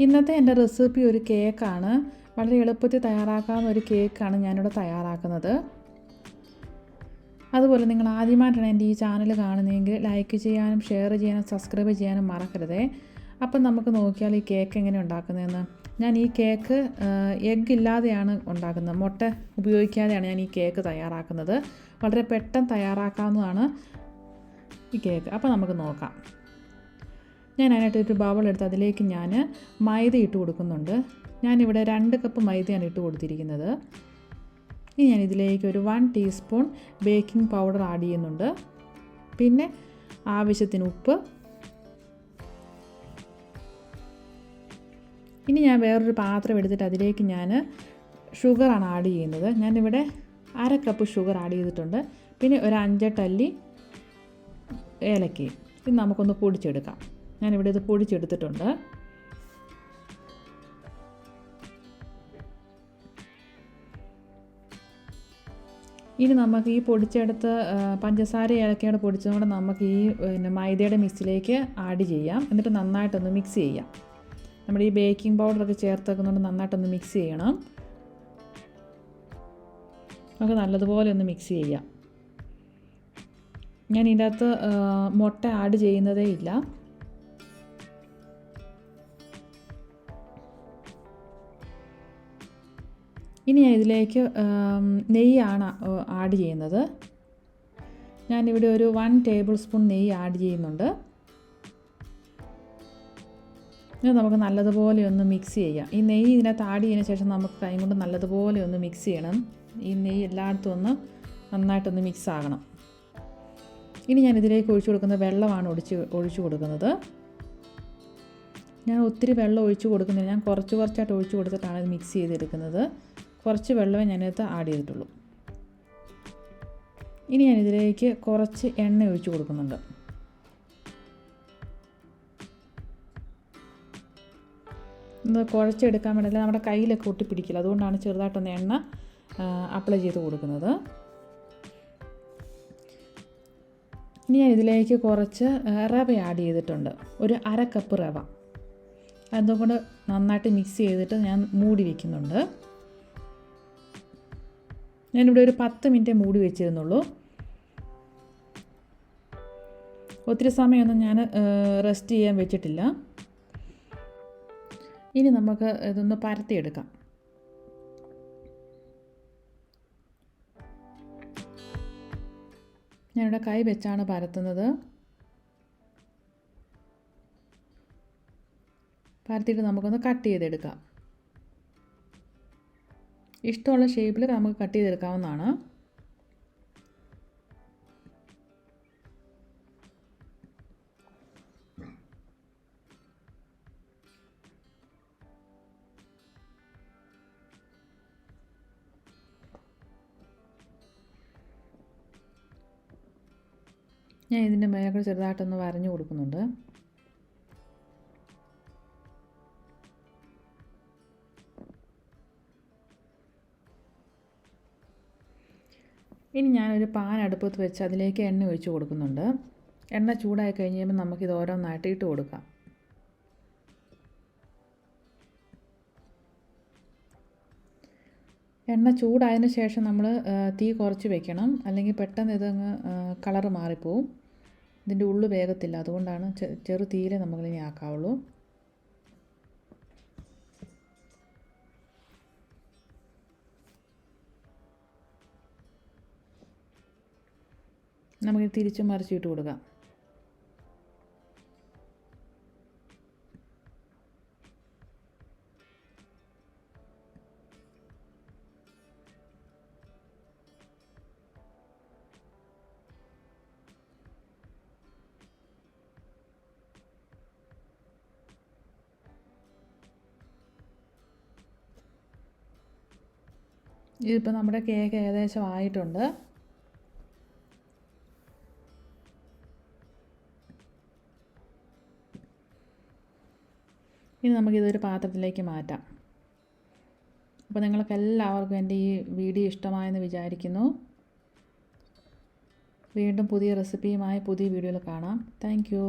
ഇന്നത്തെ എൻ്റെ റെസിപ്പി ഒരു കേക്കാണ്. വളരെ എളുപ്പത്തിൽ തയ്യാറാക്കാവുന്ന ഒരു കേക്കാണ് ഞാനിവിടെ തയ്യാറാക്കുന്നത്. അതുപോലെ നിങ്ങൾ ആദ്യമായിട്ടാണ് എൻ്റെ ഈ ചാനൽ കാണുന്നതെങ്കിൽ ലൈക്ക് ചെയ്യാനും ഷെയർ ചെയ്യാനും സബ്സ്ക്രൈബ് ചെയ്യാനും മറക്കരുതേ. അപ്പം നമുക്ക് നോക്കിയാൽ ഈ കേക്ക് എങ്ങനെ ഉണ്ടാക്കുന്നതെന്ന്. ഞാൻ ഈ കേക്ക് എഗ്ഗ് ഇല്ലാതെയാണ് ഉണ്ടാക്കുന്നത്. മുട്ട ഉപയോഗിക്കാതെയാണ് ഞാൻ ഈ കേക്ക് തയ്യാറാക്കുന്നത്. വളരെ പെട്ടെന്ന് തയ്യാറാക്കാവുന്നതാണ് ഈ കേക്ക്. അപ്പോൾ നമുക്ക് നോക്കാം. ഞാൻ അതിനായിട്ട് ഒരു ബൗൾ എടുത്ത് അതിലേക്ക് ഞാൻ മൈദ ഇട്ട് കൊടുക്കുന്നുണ്ട്. ഞാനിവിടെ 2 കപ്പ് മൈദയാണ് ഇട്ട് കൊടുത്തിരിക്കുന്നത്. ഇനി ഞാൻ ഇതിലേക്ക് ഒരു 1 ടീസ്പൂൺ ബേക്കിംഗ് പൗഡർ ആഡ് ചെയ്യുന്നുണ്ട്. പിന്നെ ആവശ്യത്തിന് ഉപ്പ്. ഇനി ഞാൻ വേറൊരു പാത്രം എടുത്തിട്ട് അതിലേക്ക് ഞാൻ ഷുഗറാണ് ആഡ് ചെയ്യുന്നത്. ഞാനിവിടെ 1/2 കപ്പ് ഷുഗർ ആഡ് ചെയ്തിട്ടുണ്ട്. പിന്നെ ഒരു 5 അല്ലി ഏലക്ക. ഇത് നമുക്കൊന്ന് പൊടിച്ചെടുക്കാം. ഞാനിവിടെ ഇത് പൊടിച്ചെടുത്തിട്ടുണ്ട്. ഇനി നമുക്ക് ഈ പൊടിച്ചെടുത്ത പഞ്ചസാര ഏലക്കയോടെ പൊടിച്ചതുകൊണ്ട് നമുക്ക് ഈ മൈദയുടെ മിക്സിലേക്ക് ആഡ് ചെയ്യാം. എന്നിട്ട് നന്നായിട്ടൊന്ന് മിക്സ് ചെയ്യാം. നമ്മുടെ ഈ ബേക്കിംഗ് പൗഡറൊക്കെ ചേർത്ത് വെക്കുന്നതുകൊണ്ട് നന്നായിട്ടൊന്ന് മിക്സ് ചെയ്യണം. നമുക്ക് നല്ലതുപോലെ ഒന്ന് മിക്സ് ചെയ്യാം. ഞാൻ ഇതിൻ്റെ അകത്ത് മുട്ട ആഡ് ചെയ്യുന്നതേ ഇല്ല. ഇനി ഞാൻ ഇതിലേക്ക് നെയ്യാണ് ആഡ് ചെയ്യുന്നത്. ഞാനിവിടെ ഒരു 1 ടേബിൾ സ്പൂൺ നെയ്യ് ആഡ് ചെയ്യുന്നുണ്ട്. ഇത് നമുക്ക് നല്ലതുപോലെ ഒന്ന് മിക്സ് ചെയ്യാം. ഈ നെയ്യ് ഇതിനകത്ത് ആഡ് ചെയ്തതിന് ശേഷം നമുക്ക് കൈ കൊണ്ട് നല്ലതുപോലെ ഒന്ന് മിക്സ് ചെയ്യണം. ഈ നെയ്യ് എല്ലായിടത്തും ഒന്ന് നന്നായിട്ടൊന്ന് മിക്സ് ആകണം. ഇനി ഞാൻ ഇതിലേക്ക് ഒഴിച്ചു കൊടുക്കുന്ന വെള്ളമാണ് ഒഴിച്ചു കൊടുക്കുന്നത്. ഞാൻ ഒത്തിരി വെള്ളം ഒഴിച്ചു കൊടുക്കുന്നില്ല. ഞാൻ കുറച്ചായിട്ട് ഒഴിച്ചു കൊടുത്തിട്ടാണ് ഇത് മിക്സ് ചെയ്തെടുക്കുന്നത്. കുറച്ച് വെള്ളമേ ഞാനത് ആഡ് ചെയ്തിട്ടുള്ളൂ. ഇനി ഞാൻ ഇതിലേക്ക് കുറച്ച് എണ്ണ ഒഴിച്ചു കൊടുക്കുന്നുണ്ട്. ഇത് കുഴച്ചെടുക്കാൻ വേണ്ടിയില്ല, നമ്മുടെ കയ്യിലൊക്കെ ഒട്ടിപ്പിടിക്കില്ല. അതുകൊണ്ടാണ് ചെറുതായിട്ടൊന്ന് എണ്ണ അപ്ലൈ ചെയ്ത് കൊടുക്കുന്നത്. ഇനി ഞാൻ ഇതിലേക്ക് കുറച്ച് റവ ആഡ് ചെയ്തിട്ടുണ്ട്. ഒരു 1/2 കപ്പ് റവ. അതുകൊണ്ട് നന്നായിട്ട് മിക്സ് ചെയ്തിട്ട് ഞാൻ മൂടി വയ്ക്കുന്നുണ്ട്. ഞാനിവിടെ ഒരു 10 മിനിറ്റ് മൂടി വെച്ചിരുന്നുള്ളൂ. ഒത്തിരി സമയമൊന്നും ഞാൻ റെസ്റ്റ് ചെയ്യാൻ വെച്ചിട്ടില്ല. ഇനി നമുക്ക് ഇതൊന്ന് പരത്തിയെടുക്കാം. ഞാനിവിടെ കൈ വെച്ചാണ് പരത്തുന്നത്. പരത്തിയിട്ട് നമുക്കൊന്ന് കട്ട് ചെയ്തെടുക്കാം. ഇഷ്ടമുള്ള ഷേപ്പിൽ നമുക്ക് കട്ട് ചെയ്തെടുക്കാവുന്നതാണ്. ഞാൻ ഇതിൻ്റെ മേലെ ചെറുതായിട്ടൊന്ന് വരഞ്ഞു കൊടുക്കുന്നുണ്ട്. ഇനി ഞാനൊരു പാൻ അടുപ്പത്ത് വെച്ച് അതിലേക്ക് എണ്ണ ഒഴിച്ച് കൊടുക്കുന്നുണ്ട്. എണ്ണ ചൂടായി കഴിഞ്ഞ് കഴിയുമ്പോൾ നമുക്കിത് ഓരോന്നായിട്ട് ഇട്ട് കൊടുക്കാം. എണ്ണ ചൂടായതിന് ശേഷം നമ്മൾ തീ കുറച്ച് വെക്കണം. അല്ലെങ്കിൽ പെട്ടെന്ന് ഇതങ്ങ് കളറ് മാറിപ്പോവും. ഇതിൻ്റെ ഉള്ളു വേഗത്തില്ല. അതുകൊണ്ടാണ് ചെറു തീയിലേ നമ്മളിനി ആക്കാവുള്ളൂ. നമുക്ക് തിരിച്ചും മറിച്ചിട്ട് കൊടുക്കാം. ഇതിപ്പോൾ നമ്മുടെ കേക്ക് ഏകദേശം ആയിട്ടുണ്ട്. ഇനി നമുക്കിതൊരു പാത്രത്തിലേക്ക് മാറ്റാം. അപ്പോൾ നിങ്ങൾക്കെല്ലാവർക്കും എൻ്റെ ഈ വീഡിയോ ഇഷ്ടമായെന്ന് വിചാരിക്കുന്നു. വീണ്ടും പുതിയ റെസിപ്പിയുമായി പുതിയ വീഡിയോയിൽ കാണാം. Thank you.